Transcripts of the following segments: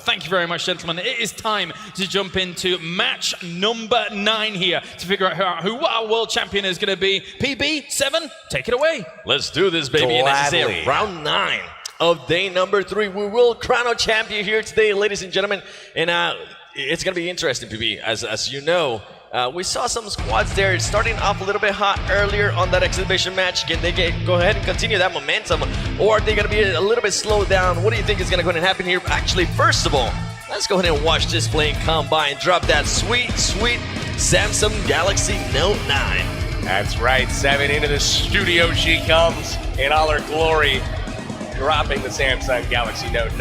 Thank you very much, gentlemen. It is time to jump into match number 9 here to figure out who our world champion is going to be. PB7, take it away. Let's do this, baby. And as I say, round 9 of day number 3. We will crown our champion here today, ladies and gentlemen. And it's going to be interesting, PB. As you know, we saw some squads there starting off a little bit hot earlier on that exhibition match. Can they go ahead and continue that momentum, or are they going to be a little bit slowed down? What do you think is going to go ahead and happen here? Actually, first of all, let's go ahead and watch this plane come by and drop that sweet, sweet Samsung Galaxy Note 9. That's right, 7 into the studio she comes in all her glory, dropping the Samsung Galaxy Note 9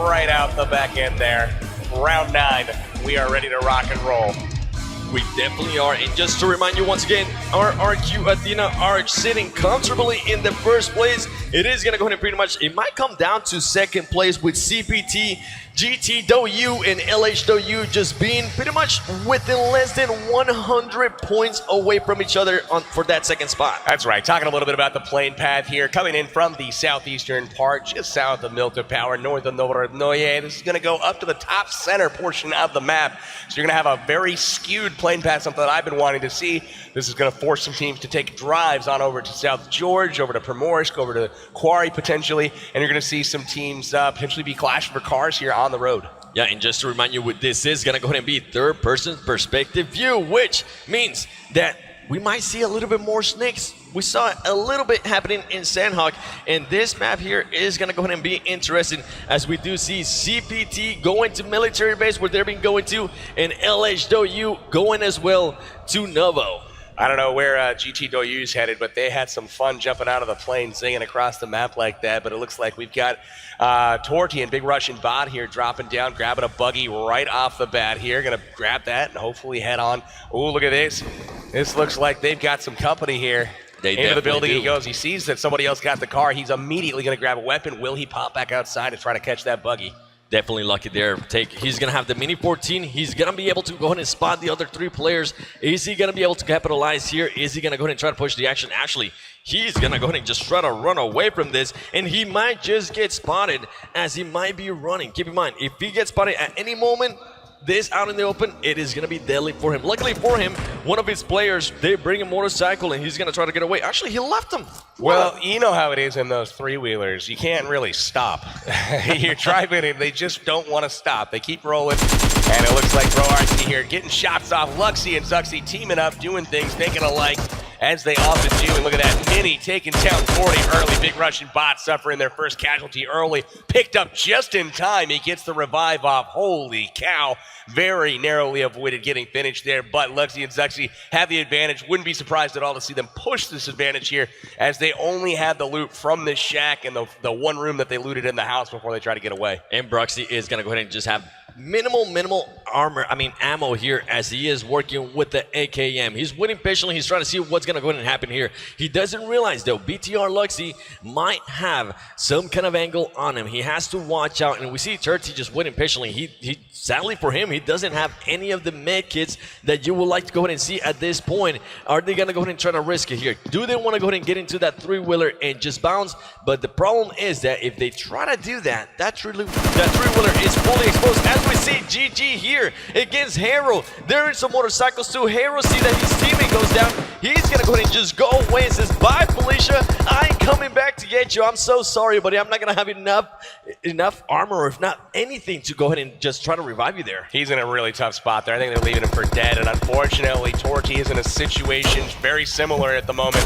right out the back end there. Round 9, we are ready to rock and roll. We definitely are, and just to remind you once again, our RQ Athena Arch sitting comfortably in the first place. It is going to go ahead and pretty much, it might come down to second place with CPT, GT.U, and LH.U just being pretty much within less than 100 points away from each other for that second spot. That's right, talking a little bit about the plane path here, coming in from the southeastern part, just south of Milton Power, north of Novornoye. This is going to go up to the top center portion of the map, so you're going to have a very skewed plane path, something that I've been wanting to see. This is going to force some teams to take drives on over to South George, over to Primorsk, over to Quarry potentially, and you're going to see some teams potentially be clashing for cars here on the road. Yeah, and just to remind you, what this is going to go ahead and be third-person perspective view, which means that we might see a little bit more snakes. We saw a little bit happening in Sandhawk, and this map here is going to go ahead and be interesting as we do see CPT going to military base where they're being going to, and LH.U going as well to Novo. I don't know where GT.U is headed, but they had some fun jumping out of the plane, zinging across the map like that. But it looks like we've got Torty and Big Russian Bot here dropping down, grabbing a buggy right off the bat here. Going to grab that and hopefully head on. Oh, look at this. This looks like they've got some company here. Into the building he goes. He sees that somebody else got the car. He's immediately going to grab a weapon. Will he pop back outside and try to catch that buggy? Definitely lucky there. He's going to have the Mini 14. He's going to be able to go ahead and spot the other 3 players. Is he going to be able to capitalize here? Is he going to go ahead and try to push the action? Actually, he's going to go ahead and just try to run away from this, and he might just get spotted as he might be running. Keep in mind, if he gets spotted at any moment, this out in the open, it is going to be deadly for him. Luckily for him, one of his players, they bring a motorcycle, and he's going to try to get away. Actually, he left him. Well, you know how it is in those 3-wheelers. You can't really stop. You're driving, and they just don't want to stop. They keep rolling, and it looks like Bro RC here getting shots off. Luxy and Zuxy teaming up, doing things, thinking alike, as they often do. And look at that, Mini taking down 40 early. Big Russian Bot suffering their first casualty early. Picked up just in time. He gets the revive off. Holy cow. Very narrowly avoided getting finished there, but Luxy and Zuxy have the advantage. Wouldn't be surprised at all to see them push this advantage here, as they only had the loot from this shack and the one room that they looted in the house before they try to get away. And Bruxy is going to go ahead and just have minimal ammo here as he is working with the AKM. He's waiting patiently. He's trying to see what's going to go ahead and happen here. He doesn't realize, though, BTR Luxy might have some kind of angle on him. He has to watch out, and we see Turty just waiting patiently. He sadly for him, he doesn't have any of the med kits that you would like to go ahead and see at this point. Are they going to go ahead and try to risk it here? Do they want to go ahead and get into that 3-wheeler and just bounce? But the problem is that if they try to do that, that 3-wheeler is fully exposed. As we see GG here against Hero. There is some motorcycles too. Hero see that his teammate goes down. He's going to go ahead and just go away and says, bye, Felicia. I ain't coming back to get you. I'm so sorry, buddy. I'm not going to have enough armor, or if not anything, to go ahead and just try to revive you there. He's in a really tough spot there. I think they're leaving him for dead, and unfortunately, Torty is in a situation very similar at the moment.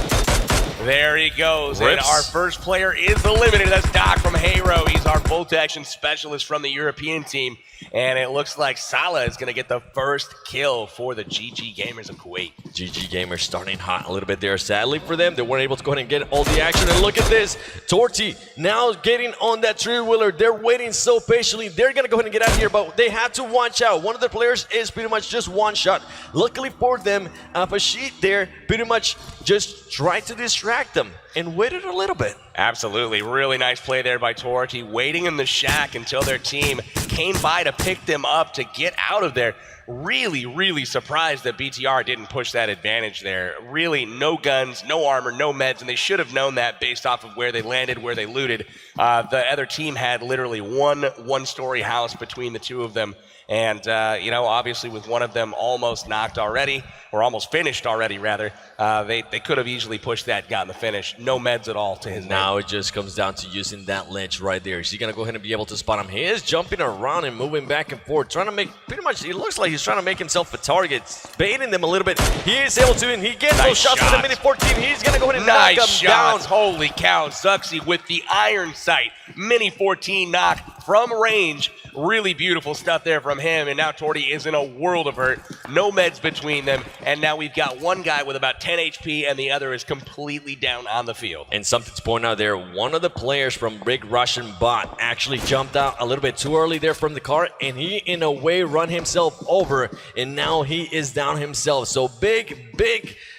There he goes, and our first player is eliminated. That's Doc from Hero. He's our bolt action specialist from the European team, and it looks like Salah is going to get the first kill for the GG Gamers of Kuwait. GG Gamers starting hot a little bit there. Sadly for them, they weren't able to go ahead and get all the action. And look at this, Torty now getting on that 3-wheeler. They're waiting so patiently. They're going to go ahead and get out of here, but they have to watch out. One of the players is pretty much just one shot. Luckily for them, Fashid there pretty much just tried to distract them. and waited a little bit. Absolutely. Really nice play there by Torty, waiting in the shack until their team came by to pick them up to get out of there. Really, really surprised that BTR didn't push that advantage there. Really, no guns, no armor, no meds, and they should have known that based off of where they landed, where they looted. The other team had literally one-story house between the two of them. And, obviously with one of them almost knocked already, or almost finished already, rather, they could have easily pushed that, gotten the finish. No meds at all to his Now it just comes down to using that ledge right there. Is he going to go ahead and be able to spot him? He is jumping around and moving back and forth, trying to make, pretty much, it looks like he's trying to make himself a target, baiting them a little bit. He is able to, and he gets those shots with a minute 14. He's going to go ahead and knock him down. Holy cow, Zuxi with the iron sight. Mini 14 knock from range. Really beautiful stuff there from him, and now Torty is in a world of hurt. No meds between them, and now we've got one guy with about 10 HP, and the other is completely down on the field. And something to point out there, one of the players from Big Russian Bot actually jumped out a little bit too early there from the car, and he, in a way, run himself over, and now he is down himself. So big,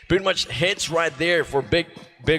pretty much hits right there for Big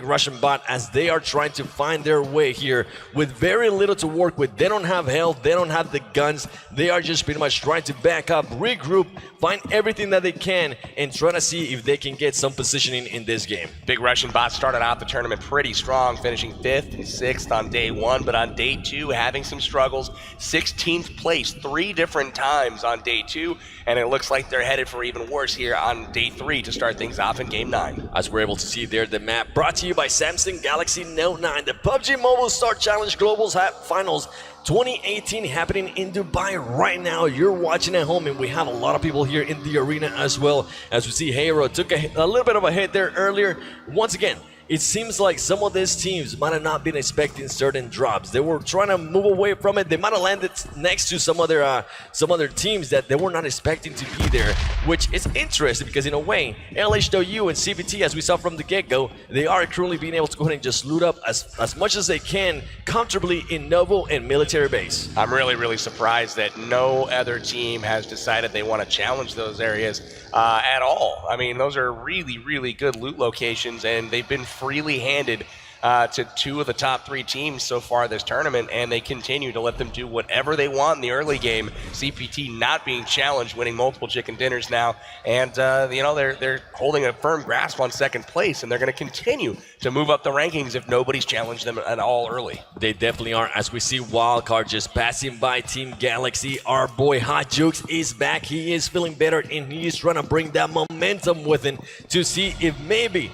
Russian Bot as they are trying to find their way here with very little to work with. They don't have health, they don't have the guns. They are just pretty much trying to back up, regroup, find everything that they can, and try to see if they can get some positioning in this game. Big Russian Bot started out the tournament pretty strong, finishing 5th and 6th on day 1, but on day 2 having some struggles. 16th place 3 different times on day 2, and it looks like they're headed for even worse here on day 3 to start things off in game 9. As we're able to see there, the map brought to you by Samsung Galaxy Note 9. The PUBG Mobile Star Challenge Global Finals 2018 happening in Dubai right now. You're watching at home, and we have a lot of people here in the arena as well. As we see, Hero took a little bit of a hit there earlier. Once again, it seems like some of these teams might have not been expecting certain drops. They were trying to move away from it. They might have landed next to some other teams that they were not expecting to be there, which is interesting because in a way, LHW and CPT, as we saw from the get-go, they are currently being able to go ahead and just loot up as much as they can comfortably in Novo and military base. I'm really surprised that no other team has decided they want to challenge those areas at all. I mean, those are really good loot locations, and they've been freely handed to 2 of the top 3 teams so far this tournament, and they continue to let them do whatever they want in the early game. CPT not being challenged, winning multiple chicken dinners now, and they're holding a firm grasp on 2nd place, and they're going to continue to move up the rankings if nobody's challenged them at all early. They definitely are. As we see Wildcard just passing by Team Galaxy, our boy Hot Jukes is back. He is feeling better, and he is trying to bring that momentum with him to see if maybe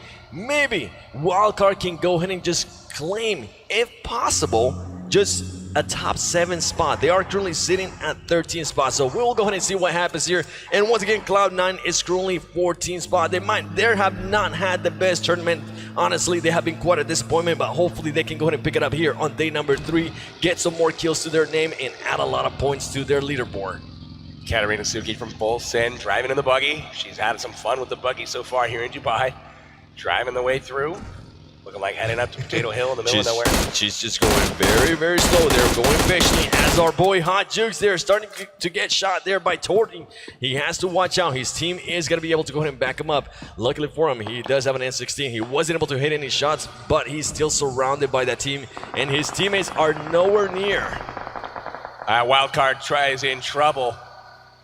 Wildcard can go ahead and just claim, if possible, just a top 7 spot. They are currently sitting at 13 spots, so we'll go ahead and see what happens here. And once again, Cloud9 is currently 14 spot. They have not had the best tournament. Honestly, they have been quite a disappointment, but hopefully they can go ahead and pick it up here on day number 3, get some more kills to their name, and add a lot of points to their leaderboard. Katarina Suki from Full Send driving in the buggy. She's had some fun with the buggy so far here in Dubai. Driving the way through, looking like heading up to Potato Hill in the middle of nowhere. She's just going very slow there, going patiently as our boy Hot Jukes there, starting to get shot there by Torty. He has to watch out. His team is going to be able to go ahead and back him up. Luckily for him, he does have an N16. He wasn't able to hit any shots, but he's still surrounded by that team, and his teammates are nowhere near. Wildcard tries in trouble.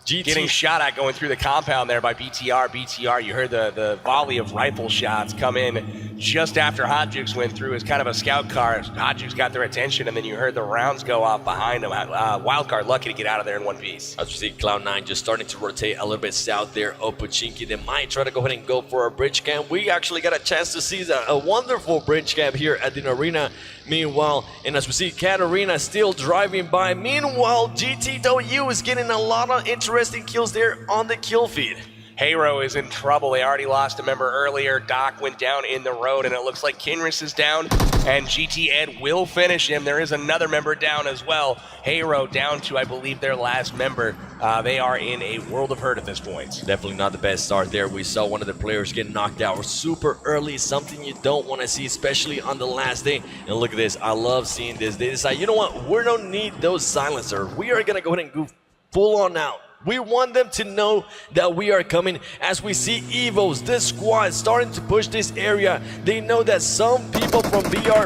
GT. Getting shot at going through the compound there by BTR. BTR, you heard the volley of rifle shots come in just after Hot Jukes went through as kind of a scout car. Hot Jukes got their attention, and then you heard the rounds go off behind him. Wildcard lucky to get out of there in one piece. As we see Cloud9 just starting to rotate a little bit south there of Pochinki. They might try to go ahead and go for a bridge camp. We actually got a chance to see a wonderful bridge camp here at the arena. Meanwhile, and as we see Katarina still driving by. Meanwhile, GTW is getting a lot of interesting kills there on the kill feed. Hero is in trouble. They already lost a member earlier. Doc went down in the road, and it looks like Kinris is down, and GT Ed will finish him. There is another member down as well. Hero down to, I believe, their last member. They are in a world of hurt at this point. Definitely not the best start there. We saw one of the players get knocked out super early, something you don't want to see, especially on the last day. And look at this. I love seeing this. They decide, you know what? We don't need those silencers. We are going to go ahead and go full on out. We want them to know that we are coming. As we see Evos, this squad starting to push this area. They know that some people from VR,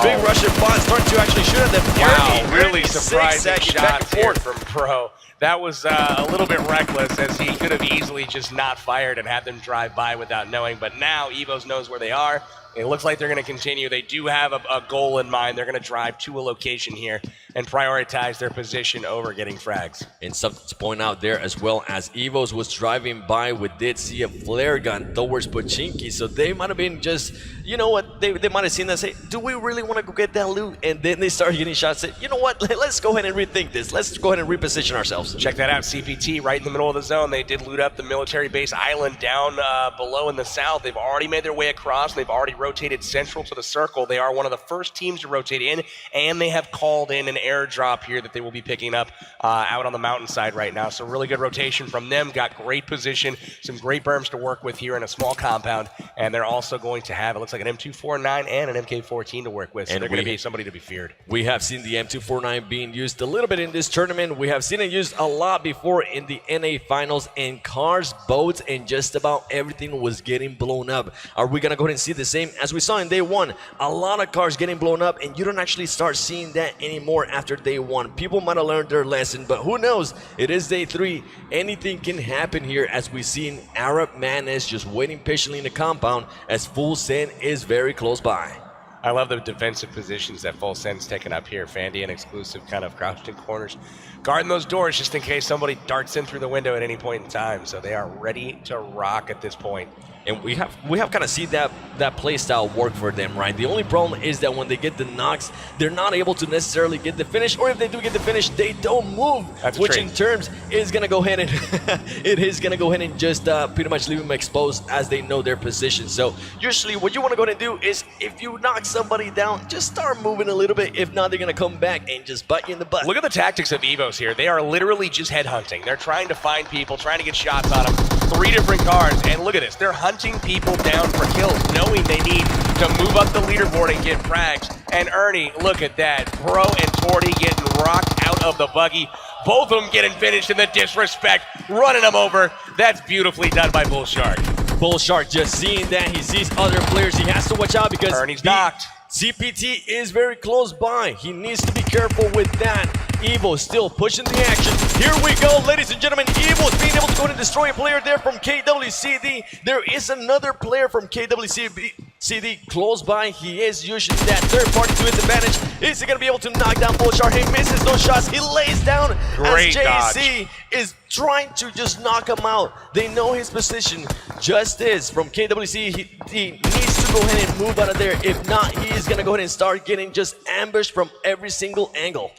Big Russian bots, starting to actually shoot at them. Wow, really surprising back shots and here forth. from Pro. That was a little bit reckless, as he could have easily just not fired and had them drive by without knowing. But now Evos knows where they are. It looks like they're going to continue. They do have a goal in mind. They're going to drive to a location here and prioritize their position over getting frags. And something to point out there, as well as Evos was driving by, we did see a flare gun towards Pochinki, so they might have been just, you know what, they might have seen that, say, do we really want to go get that loot? And then they start getting shots, say, you know what, let's go ahead and rethink this. Let's go ahead and reposition ourselves. Check that out, CPT right in the middle of the zone. They did loot up the military base island down below in the south. They've already made their way across. They've already rotated central to the circle. They are one of the first teams to rotate in, and they have called in an airdrop here that they will be picking up out on the mountainside right now. So really good rotation from them. Got great position, some great berms to work with here in a small compound, and they're also going to have, it looks like, an M249 and an MK14 to work with. So they're going to be somebody to be feared. We have seen the M249 being used a little bit in this tournament. We have seen it used a lot before in the NA finals, and cars, boats, and just about everything was getting blown up. Are we going to go ahead and see the same as we saw in day one? A lot of cars getting blown up, and you don't actually start seeing that anymore after day one. People might have learned their lesson, but who knows? It is day 3. Anything can happen here, as we see Arab Madness just waiting patiently in the compound as Full Send is very close by. I love the defensive positions that Full Send's taking up here. Fandy and Exclusive kind of crouched in corners, guarding those doors just in case somebody darts in through the window at any point in time. So they are ready to rock at this point. And we have kind of seen that play style work for them, right? The only problem is that when they get the knocks, they're not able to necessarily get the finish, or if they do get the finish, they don't move. Which in terms is gonna go ahead and it is gonna go ahead and just pretty much leave them exposed as they know their position. So usually what you want to go ahead and do is, if you knock somebody down, just start moving a little bit. If not, they're gonna come back and just bite you in the butt. Look at the tactics of Evos here. They are literally just headhunting. They're trying to find people, trying to get shots on them. 3 different cars, and look at this. They're hunting people down for kills, knowing they need to move up the leaderboard and get frags. And Ernie, look at that. Pro and Torty getting rocked out of the buggy. Both of them getting finished in the disrespect, running them over. That's beautifully done by Bull Shark. Bull Shark just seeing that. He sees other players. He has to watch out because Ernie's knocked. CPT is very close by. He needs to be careful with that. Evo still pushing the action. Here we go, ladies and gentlemen. Evo is being able to go and destroy a player there from KWCD. There is another player from KWCD close by. He is using that third party to his advantage. Is he going to be able to knock down Bull Shark? He misses those shots. He lays down Great as JC is trying to just knock him out. They know his position. Justice from KWC, he needs to go ahead and move out of there. If not, he is going to go ahead and start getting just ambushed from every single angle.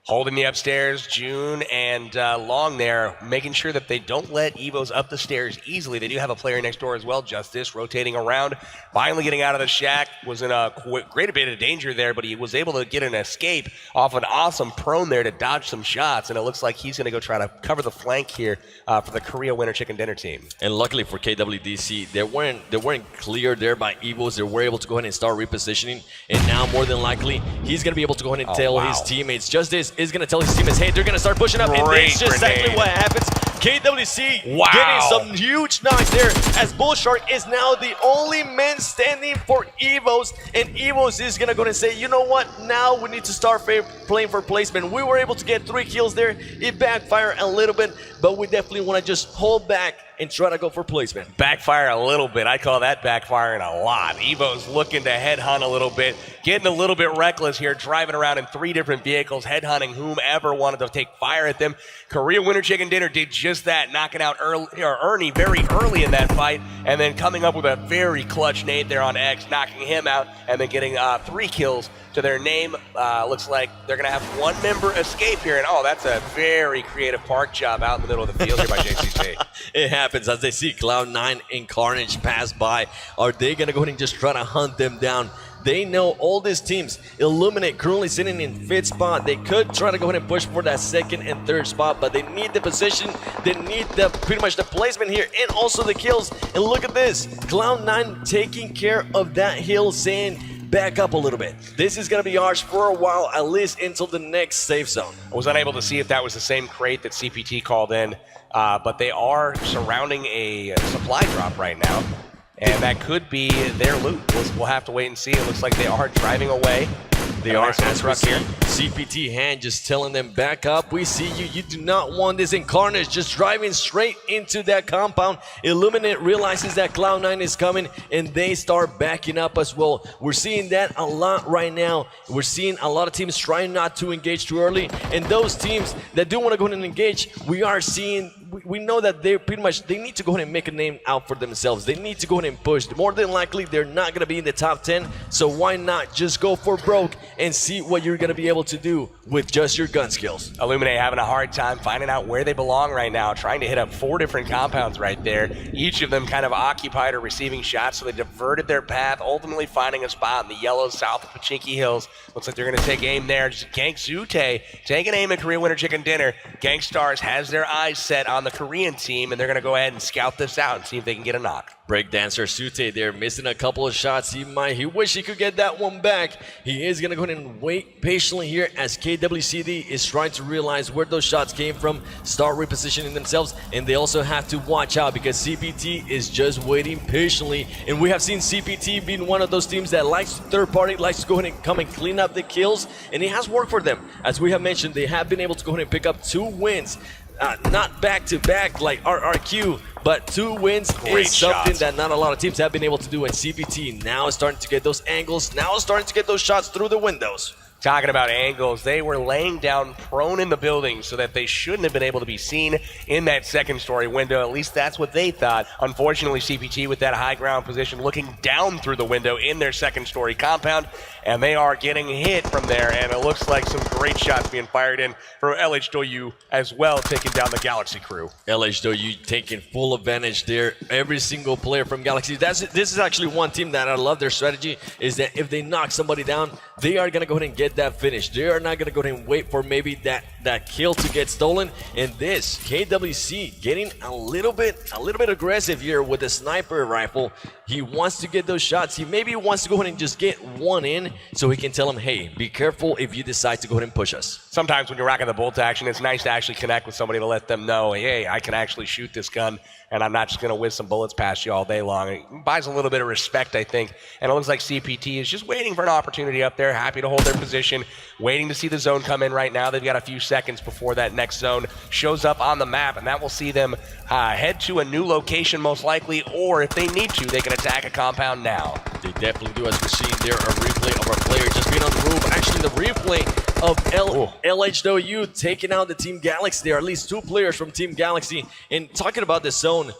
Holding the upstairs, June and Long there, making sure that they don't let Evos up the stairs easily. They do have a player next door as well, Justice, rotating around, finally getting out of the shack. Was in a great bit of danger there, but he was able to get an escape off an awesome prone there to dodge some shots, and it looks like he's going to go try to cover the flank here for the Korea Winter Chicken Dinner team. And luckily for KWDC, they weren't cleared there by Evos. They were able to go ahead and start repositioning, and now more than likely, he's going to be able to go ahead and tell his teammates. Justice is going to tell his teammates, hey, they're going to start pushing up, and that's just exactly what happens. KWC getting some huge knocks there, as Bull Shark is now the only man standing for Evos, and Evos is going to go and say, you know what, now we need to start playing for placement. We were able to get 3 kills there. It backfired a little bit, but we definitely want to just hold back and try to go for placement. Backfire a little bit. I call that backfiring a lot. Evo's looking to headhunt a little bit, getting a little bit reckless here, driving around in 3 different vehicles, headhunting whomever wanted to take fire at them. Korea Winter Chicken Dinner did just that, knocking out Ernie very early in that fight, and then coming up with a very clutch nade there on X, knocking him out, and then getting 3 kills to their name. Looks like they're going to have 1 member escape here, and that's a very creative park job out in the middle of the field here by JCC. It happens as they see Cloud9 and Carnage pass by. Are they going to go ahead and just try to hunt them down? They know all these teams. Illuminate currently sitting in 5th spot. They could try to go ahead and push for that 2nd and 3rd spot, but they need the position. They need pretty much the placement here and also the kills. And look at this. Cloud9 taking care of that hill, saying, back up a little bit. This is going to be ours for a while, at least until the next safe zone. I was unable to see if that was the same crate that CPT called in, but they are surrounding a supply drop right now, and that could be their loot. We'll have to wait and see. It looks like they are driving away. They are, as we see, CPT hand just telling them, back up, we see you, you do not want this. And Carnage just driving straight into that compound. Illuminate realizes that Cloud9 is coming, and they start backing up as well. We're seeing that a lot right now. We're seeing a lot of teams trying not to engage too early, and those teams that do want to go ahead and engage, we are seeing, we know that they pretty much, they need to go ahead and make a name out for themselves. They need to go ahead and push. More than likely, they're not going to be in the top 10, so why not just go for broke and see what you're going to be able to do with just your gun skills. Illuminate having a hard time finding out where they belong right now, trying to hit up 4 different compounds right there, each of them kind of occupied or receiving shots, so they diverted their path, ultimately finding a spot in the yellow south of Pachinki Hills. Looks like they're going to take aim there. Just Gank Zute taking aim at Korean Winter Chicken Dinner. Gangstars has their eyes set on the Korean team, and they're going to go ahead and scout this out and see if they can get a knock. Breakdancer Sute there, missing a couple of shots. He wish he could get that one back. He is going to go ahead and wait patiently here as KWCD is trying to realize where those shots came from, start repositioning themselves, and they also have to watch out because CPT is just waiting patiently. And we have seen CPT being one of those teams that likes third party, likes to go ahead and come and clean up the kills, and it has worked for them. As we have mentioned, they have been able to go ahead and pick up 2 wins. Not back-to-back like RRQ, but 2 wins is something that not a lot of teams have been able to do, and CPT now is starting to get those angles, now is starting to get those shots through the windows. Talking about angles, they were laying down prone in the building so that they shouldn't have been able to be seen in that second-story window. At least that's what they thought. Unfortunately, CPT with that high ground position looking down through the window in their second-story compound, and they are getting hit from there, and it looks like some great shots being fired in from LHW as well, taking down the Galaxy crew. LHW taking full advantage there. Every single player from Galaxy. This is actually one team that I love their strategy, is that if they knock somebody down, they are going to go ahead and get that finish. They are not going to go ahead and wait for maybe that kill to get stolen. And this KWC getting a little bit aggressive here with the sniper rifle. He wants to get those shots. He maybe wants to go ahead and just get one in so he can tell him, hey, be careful if you decide to go ahead and push us. Sometimes when you're rocking the bolt action, it's nice to actually connect with somebody to let them know, hey, I can actually shoot this gun, and I'm not just going to whiz some bullets past you all day long. It buys a little bit of respect, I think, and it looks like CPT is just waiting for an opportunity up there, happy to hold their position, waiting to see the zone come in right now. They've got a few seconds before that next zone shows up on the map, and that will see them head to a new location most likely, or if they need to, they can attack a compound now. They definitely do, as we're seeing there, a replay of our player just being on the roof. Actually, the replay of LHW taking out the Team Galaxy. There are at least 2 players from Team Galaxy. And talking about the zone,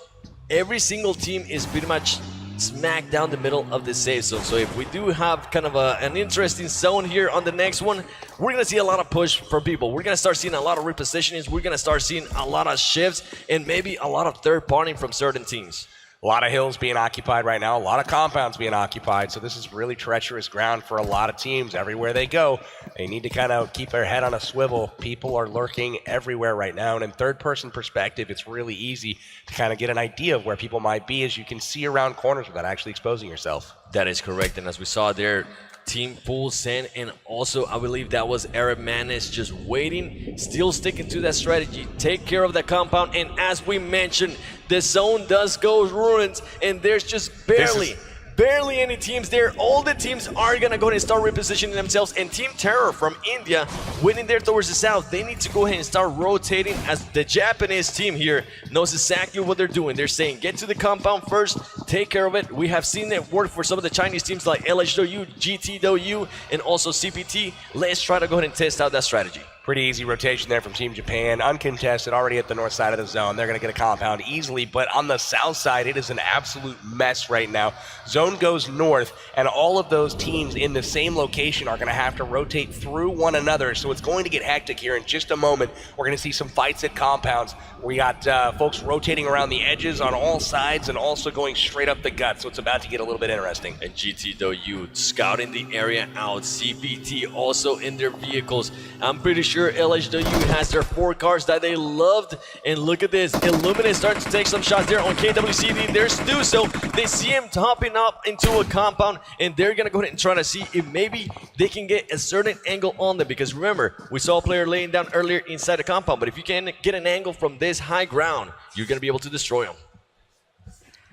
every single team is pretty much smack down the middle of the safe zone. So if we do have kind of an interesting zone here on the next one, we're going to see a lot of push from people. We're going to start seeing a lot of repositionings. We're going to start seeing a lot of shifts and maybe a lot of third partying from certain teams. A lot of hills being occupied right now, a lot of compounds being occupied, so this is really treacherous ground for a lot of teams. Everywhere they go, they need to kind of keep their head on a swivel. People are lurking everywhere right now, and in third-person perspective, it's really easy to kind of get an idea of where people might be as you can see around corners without actually exposing yourself. That is correct, and as we saw there, Team Full Send, and also I believe that was Arab Manis just waiting, still sticking to that strategy. Take care of that compound, and as we mentioned, the zone does go ruined, and there's just barely any teams there. All the teams are gonna go ahead and start repositioning themselves, and Team Terror from India winning there towards the south. They need to go ahead and start rotating, as the Japanese team here knows exactly what they're doing. They're saying, get to the compound first, take care of it. We have seen it work for some of the Chinese teams like LHW, GTW, and also CPT. Let's try to go ahead and test out that strategy. Pretty easy rotation there from Team Japan. Uncontested, already at the north side of the zone. They're going to get a compound easily, but on the south side, it is an absolute mess right now. Zone goes north, and all of those teams in the same location are going to have to rotate through one another, so it's going to get hectic here in just a moment. We're going to see some fights at compounds. We got folks rotating around the edges on all sides and also going straight straight up the gut, so it's about to get a little bit interesting. And GTW scouting the area out. CPT also in their vehicles. I'm pretty sure LHW has their 4 cars that they loved. And look at this. Illuminate starting to take some shots there on KWCD. There's Stu, so they see him hopping up into a compound, and they're going to go ahead and try to see if maybe they can get a certain angle on them. Because remember, we saw a player laying down earlier inside the compound, but if you can get an angle from this high ground, you're going to be able to destroy them.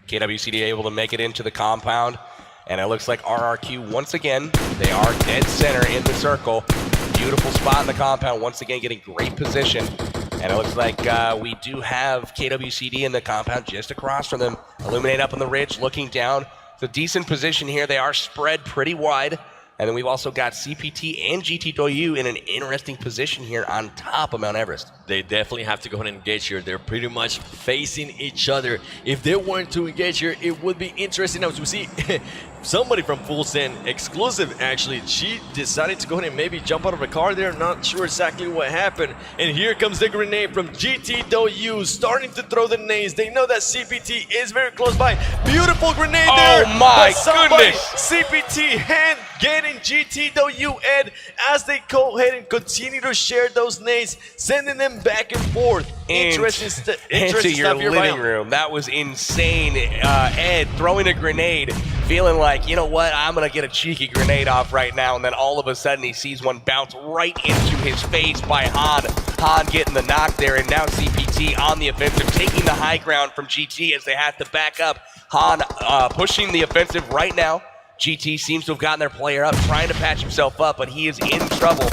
KWCD able to make it into the compound, and it looks like RRQ once again, they are dead center in the circle. Beautiful spot in the compound, once again getting great position. And it looks like we do have KWCD in the compound just across from them. Illuminate up on the ridge, looking down. It's a decent position here. They are spread pretty wide. And then we've also got CPT and GTW in an interesting position here on top of Mount Everest. They definitely have to go ahead and engage here. They're pretty much facing each other. If they weren't to engage here, it would be interesting as we see somebody from Full Send exclusive, actually. She decided to go ahead and maybe jump out of a car there. Not sure exactly what happened. And here comes the grenade from GTW, starting to throw the nades. They know that CPT is very close by. Beautiful grenade there. Oh my goodness. CPT hand getting GTW Ed as they go ahead and continue to share those nades, sending them back and forth. Interesting into your stuff here living room. That was insane. Ed throwing a grenade, feeling like, you know what, I'm going to get a cheeky grenade off right now. And then all of a sudden he sees one bounce right into his face by Han. Han getting the knock there, and now CPT on the offensive, taking the high ground from GT as they have to back up. Han pushing the offensive right now. GT seems to have gotten their player up, trying to patch himself up, but he is in trouble.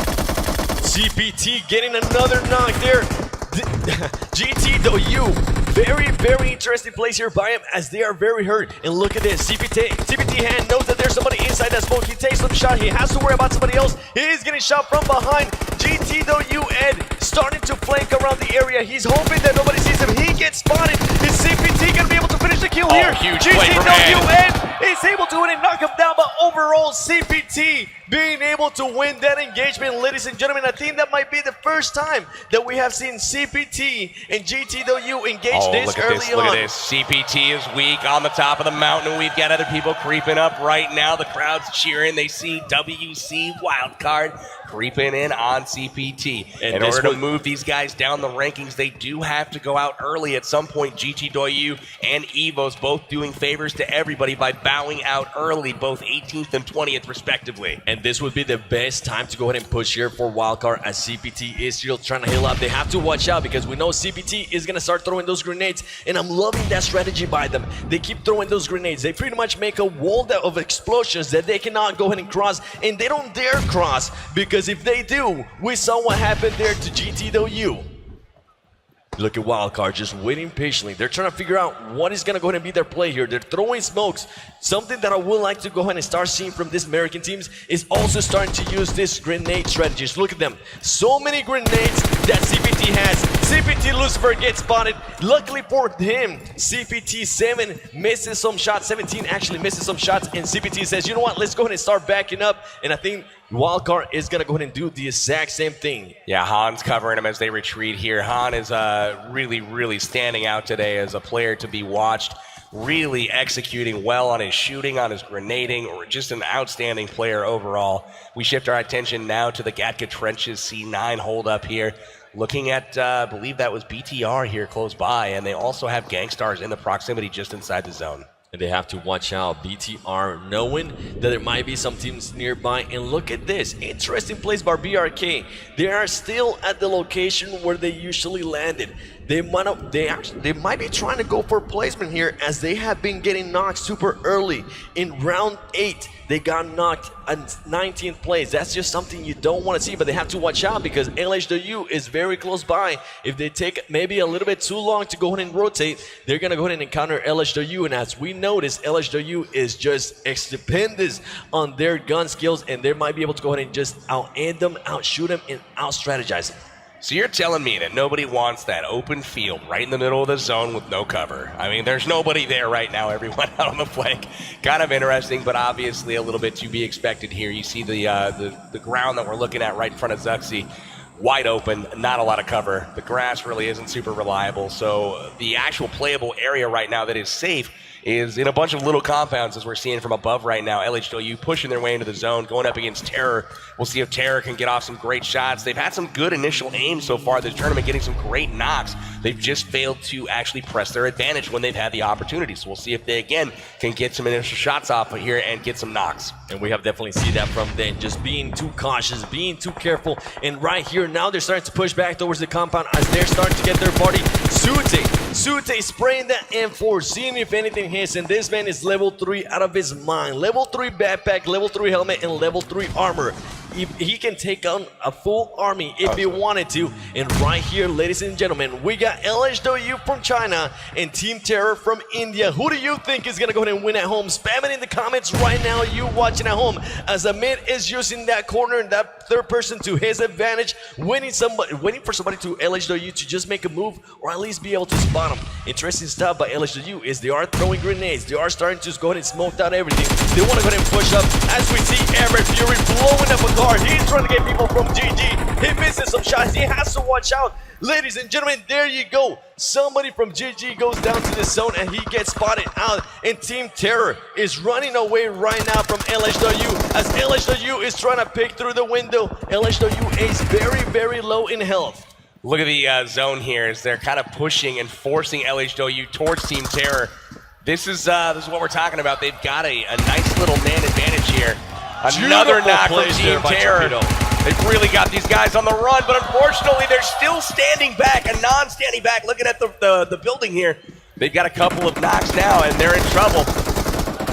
CPT getting another knock there. GTW, very, very interesting place here by him as they are very hurt. And look at this, CPT hand knows that there's somebody inside that smoke. He takes some shot, he has to worry about somebody else. He is getting shot from behind. GTW Ed starting to flank around the area. He's hoping that nobody sees him. He gets spotted. Is CPT going to be able to finish the kill here? Huge play from GTW Ed is able to win and knock him down, but overall CPT being able to win that engagement. Ladies and gentlemen, I think that might be the first time that we have seen CPT and GTW engage this early on. Look at this. CPT is weak on the top of the mountain. We've got other people creeping up right now. The crowd's cheering. They see WC Wildcard creeping in on CPT. And in order to move these guys down the rankings, they do have to go out early at some point. GTW and Evos both doing favors to everybody by bowing out early, both 18th and 20th respectively. And this would be the best time to go ahead and push here for Wildcard as CPT is still trying to heal up. They have to watch out because we know CPT is going to start throwing those grenades, and I'm loving that strategy by them. They keep throwing those grenades. They pretty much make a wall of explosions that they cannot go ahead and cross, and they don't dare cross because if they do, we saw what happened there to GTW. Look at Wildcard just waiting patiently. They're trying to figure out what is going to go ahead and be their play here. They're throwing smokes. Something that I would like to go ahead and start seeing from these American teams is also starting to use this grenade strategies. Look at them. So many grenades that CPT has. CPT Lucifer gets spotted. Luckily for him, CPT 7 misses some shots. 17 actually misses some shots. And CPT says, you know what, let's go ahead and start backing up. And I think Wildcard is going to go ahead and do the exact same thing. Yeah, Han's covering him as they retreat here. Han is really, really standing out today as a player to be watched. Really executing well on his shooting, on his grenading, or just an outstanding player overall. We shift our attention now to the Gatka Trenches C9 hold up here. Looking at, I believe that was BTR here close by, and they also have Gangstars in the proximity just inside the zone. And they have to watch out. BTR knowing that there might be some teams nearby. And look at this. Interesting place by BRK. They are still at the location where they usually landed. They might be trying to go for placement here as they have been getting knocked super early. In round 8, they got knocked at 19th place. That's just something you don't want to see, but they have to watch out because LHW is very close by. If they take maybe a little bit too long to go ahead and rotate, they're going to go ahead and encounter LHW. And as we notice, LHW is just stupendous on their gun skills, and they might be able to go ahead and just out-end them, out-shoot them, and out-strategize them. So you're telling me that nobody wants that open field right in the middle of the zone with no cover? I mean, there's nobody there right now. Everyone out on the flank. Kind of interesting, but obviously a little bit to be expected here. You see the ground that we're looking at right in front of Zuxi. wide open, not a lot of cover. The grass really isn't super reliable, so the actual playable area right now that is safe is in a bunch of little compounds, as we're seeing from above right now. LHW pushing their way into the zone, going up against Terror. We'll see if Terror can get off some great shots. They've had some good initial aim so far this tournament, getting some great knocks. They've just failed to actually press their advantage when they've had the opportunity. So we'll see if they, again, can get some initial shots off of here and get some knocks. And we have definitely seen that from them, just being too cautious, being too careful. And right here, now they're starting to push back towards the compound as they're starting to get their party. Sute spraying that M4, seeing if anything hits. And this man is level 3 out of his mind. Level 3 backpack, level 3 helmet, and level 3 armor. He can take on a full army if he wanted to. And right here, ladies and gentlemen, we got LHW from China and Team Terror from India. Who do you think is going to go ahead and win at home? Spam it in the comments right now, you watching at home, as Amit is using that corner and that third person to his advantage, waiting for somebody to LHW to just make a move or at least be able to spot him. Interesting stuff by LHW is they are throwing grenades. They are starting to just go ahead and smoke out everything. They want to go ahead and push up, as we see Everett Fury blowing up a car. He's trying to get people from GG. He misses some shots. He has to watch out. Ladies and gentlemen, there you go. Somebody from GG goes down to the zone and he gets spotted out. And Team Terror is running away right now from LHW as LHW is trying to pick through the window. LHW is very, very low in health. Look at the zone here as they're kind of pushing and forcing LHW towards Team Terror. This is what we're talking about. They've got a nice little man advantage here. Another knock from Team Terror. They've really got these guys on the run, but unfortunately they're still standing back, a non-standing back. Looking at the building here, they've got a couple of knocks now, and they're in trouble.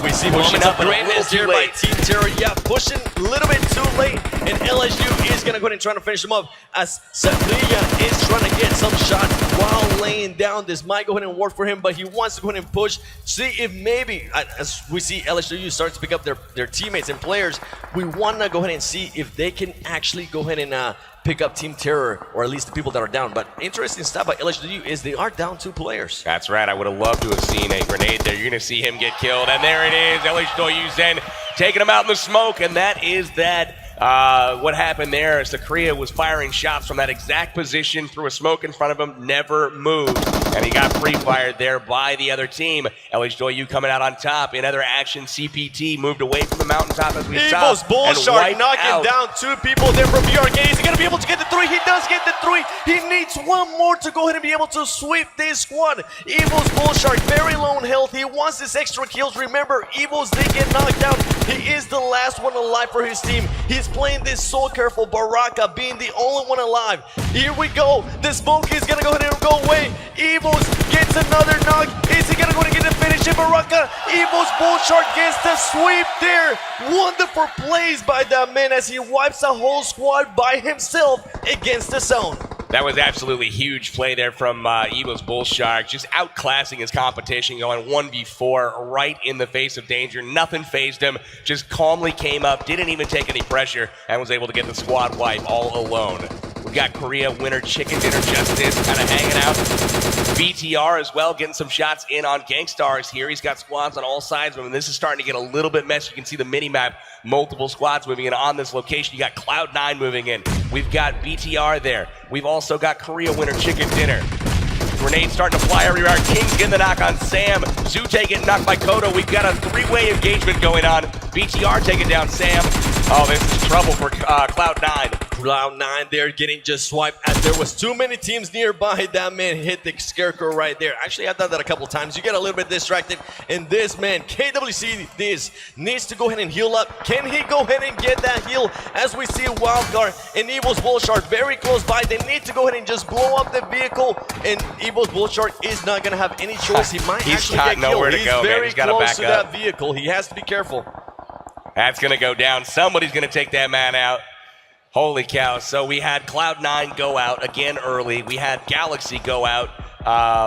We see pushing up greatness here by Team Terror. Yeah, pushing a little bit too late, and LSU is going to go ahead and try to finish them up as Sevilla is trying to get some shots while laying down. This might go ahead and work for him, but he wants to go ahead and push. See if maybe, as we see LSU start to pick up their teammates and players, we want to go ahead and see if they can actually go ahead and pick up Team Terror, or at least the people that are down. But interesting stuff by LHW is they are down 2 players. That's right. I would have loved to have seen a grenade there. You're going to see him get killed. And there it is. LHW Zen taking him out in the smoke. And that is that. What happened there is Korea was firing shots from that exact position through a smoke in front of him, never moved. And he got pre-fired there by the other team. LHW coming out on top. In other action, CPT moved away from the mountaintop as we saw. Evil's Bull Shark knocking down 2 people there from BRK. Is he going to be able to get the 3? He does get the 3. He needs 1 more to go ahead and be able to sweep this squad. Evil's Bull Shark very low in health. He wants this extra kills. Remember, Evil's did get knocked out. He is the last one alive for his team. He's playing this so careful. Baraka being the only one alive. Here we go. The smoke is going to go ahead and go away. Evils gets another knock. Is he going to go ahead and get the finish in Baraka? Evil's Bull Shark gets the sweep there. Wonderful plays by that man as he wipes the whole squad by himself against the zone. That was absolutely huge play there from Evil's Bull Shark, just outclassing his competition, going 1v4 right in the face of danger. Nothing phased him, just calmly came up, didn't even take any pressure, and was able to get the squad wipe all alone. We got Korea winner Chicken Dinner Justice kind of hanging out. BTR as well, getting some shots in on Gangstars here. He's got squads on all sides of him, and this is starting to get a little bit messy. You can see the mini-map, multiple squads moving in on this location. You got Cloud9 moving in. We've got BTR there. We've also got Korea winner Chicken Dinner. Grenades starting to fly everywhere. King's getting the knock on Sam. Zute getting knocked by Kodo. We've got a 3-way engagement going on. BTR taking down Sam. Oh, this is trouble for Cloud9. Cloud9 there getting just swiped as there was too many teams nearby. That man hit the scarecrow right there. Actually, I've done that a couple times. You get a little bit distracted. And this man, KWC, this needs to go ahead and heal up. Can he go ahead and get that heal? As we see Wildcard and Evil's Bull Shark very close by. They need to go ahead and just blow up the vehicle. And Evil's Bull Shark is not going to have any choice. He might actually get killed. He's very close to that vehicle. He has to be careful. That's going to go down. Somebody's going to take that man out. Holy cow. So we had Cloud9 go out again early. We had Galaxy go out.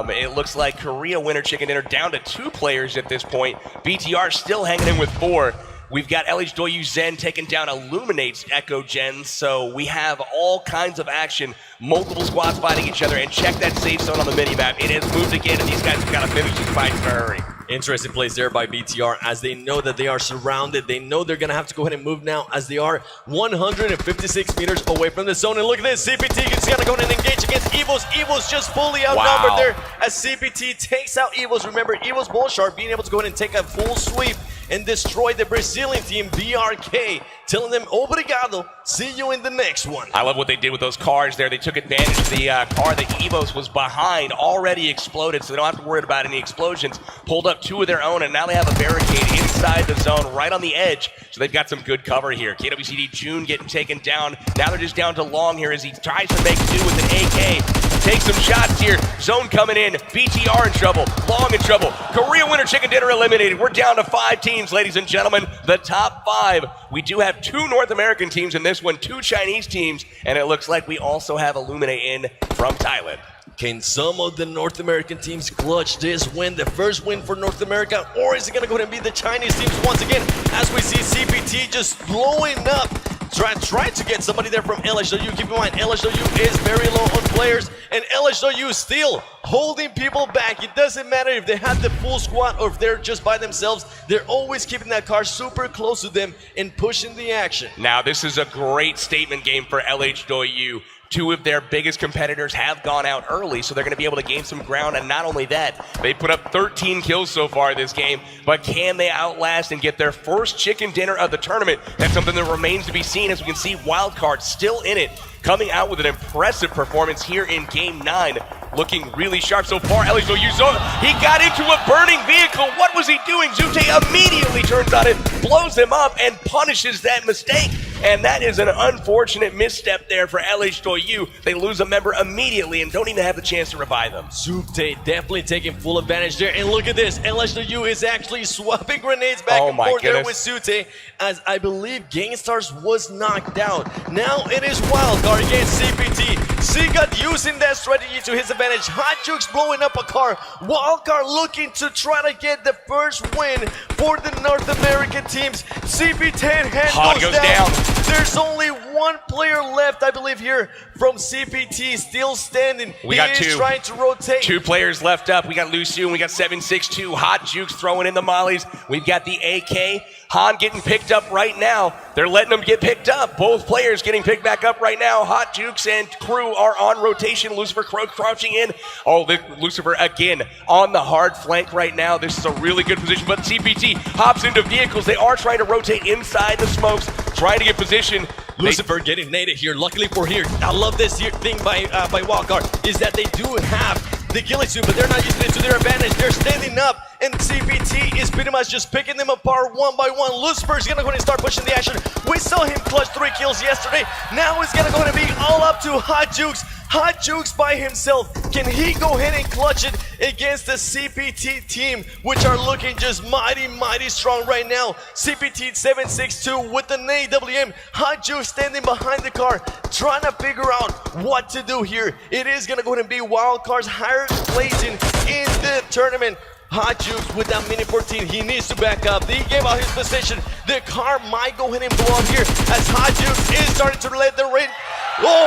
It looks like Korea winner Chicken Dinner down to 2 players at this point. BTR still hanging in with 4. We've got LHW Zen taking down Illuminate's Echo Gen. So we have all kinds of action. Multiple squads fighting each other. And check that safe zone on the minimap. It has moved again, and these guys have got to finish these fights in a hurry. Interesting place there by BTR as they know that they are surrounded. They know they're going to have to go ahead and move now as they are 156 meters away from the zone. And look at this, CPT is going to go ahead and engage against Evos. Evos just fully outnumbered there as CPT takes out Evos. Remember, Evos Bullshark being able to go ahead and take a full sweep and destroy the Brazilian team, BRK, telling them, obrigado, see you in the next one. I love what they did with those cars there. They took advantage of the car that Evos was behind, already exploded, so they don't have to worry about any explosions. Pulled up 2 of their own, and now they have a barricade inside the zone, right on the edge, so they've got some good cover here. KWCD June getting taken down. Now they're just down to Long here as he tries to make do with an AK. Take some shots here. Zone coming in. BTR in trouble. Long in trouble. Korea winner chicken dinner eliminated. We're down to 5 teams, ladies and gentlemen. The top 5. We do have 2 North American teams in this one, 2 Chinese teams, and it looks like we also have Illuminate in from Thailand. Can some of the North American teams clutch this win, the first win for North America, or is it going to go ahead and be the Chinese teams once again? As we see CPT just blowing up, trying to get somebody there from LHW. Keep in mind, LHW is very low on players, and LHW is still holding people back. It doesn't matter if they have the full squad or if they're just by themselves. They're always keeping that car super close to them and pushing the action. Now, this is a great statement game for LHW. 2 of their biggest competitors have gone out early, so they're going to be able to gain some ground. And not only that, they put up 13 kills so far this game, but can they outlast and get their first chicken dinner of the tournament? That's something that remains to be seen, as we can see Wildcard still in it, coming out with an impressive performance here in Game 9. Looking really sharp so far. LHW, he got into a burning vehicle. What was he doing? Zute immediately turns on it, blows him up, and punishes that mistake. And that is an unfortunate misstep there for LHW. They lose a member immediately and don't even have the chance to revive them. Zute definitely taking full advantage there. And look at this. LHW is actually swapping grenades back and forth there with Zute, as I believe Gainstars was knocked out. Now it is Wildcard against CPT. Sigat using that strategy to his advantage. Hot Jukes blowing up a car. Wildcard looking to try to get the first win for the North American teams. CPT hand goes down. There's only 1 player left, I believe, here from CPT, still standing. We got 2. Trying to rotate. 2 players left up. We got Lucio and we got 762. Hot Jukes throwing in the mollies. We've got the AK. Han getting picked up right now. They're letting them get picked up. Both players getting picked back up right now. Hot Jukes and crew are on rotation. Lucifer crouching in. Oh, Lucifer again on the hard flank right now. This is a really good position, but CPT hops into vehicles. They are trying to rotate inside the smokes, trying to get position. Lucifer getting naded here. Luckily for here, I love this here thing by Wildcard, is that they do have the killing suit, but they're not using it to their advantage. They're standing up, and CPT is pretty much just picking them apart one by one. Lucifer's gonna go ahead and start pushing the action. We saw him clutch 3 kills yesterday. Now it's gonna go ahead and be all up to Hot Jukes. Hot Jukes by himself. Can he go ahead and clutch it against the CPT team, which are looking just mighty strong right now? CPT 762 with an AWM. Hot Jukes standing behind the car, trying to figure out what to do here. It is gonna go ahead and be Wildcard's highest placing in the tournament. Hot Jukes with that mini 14, he needs to back up. He gave out his position. The car might go ahead and blow up here as Hot Jukes is starting to let the rain. Oh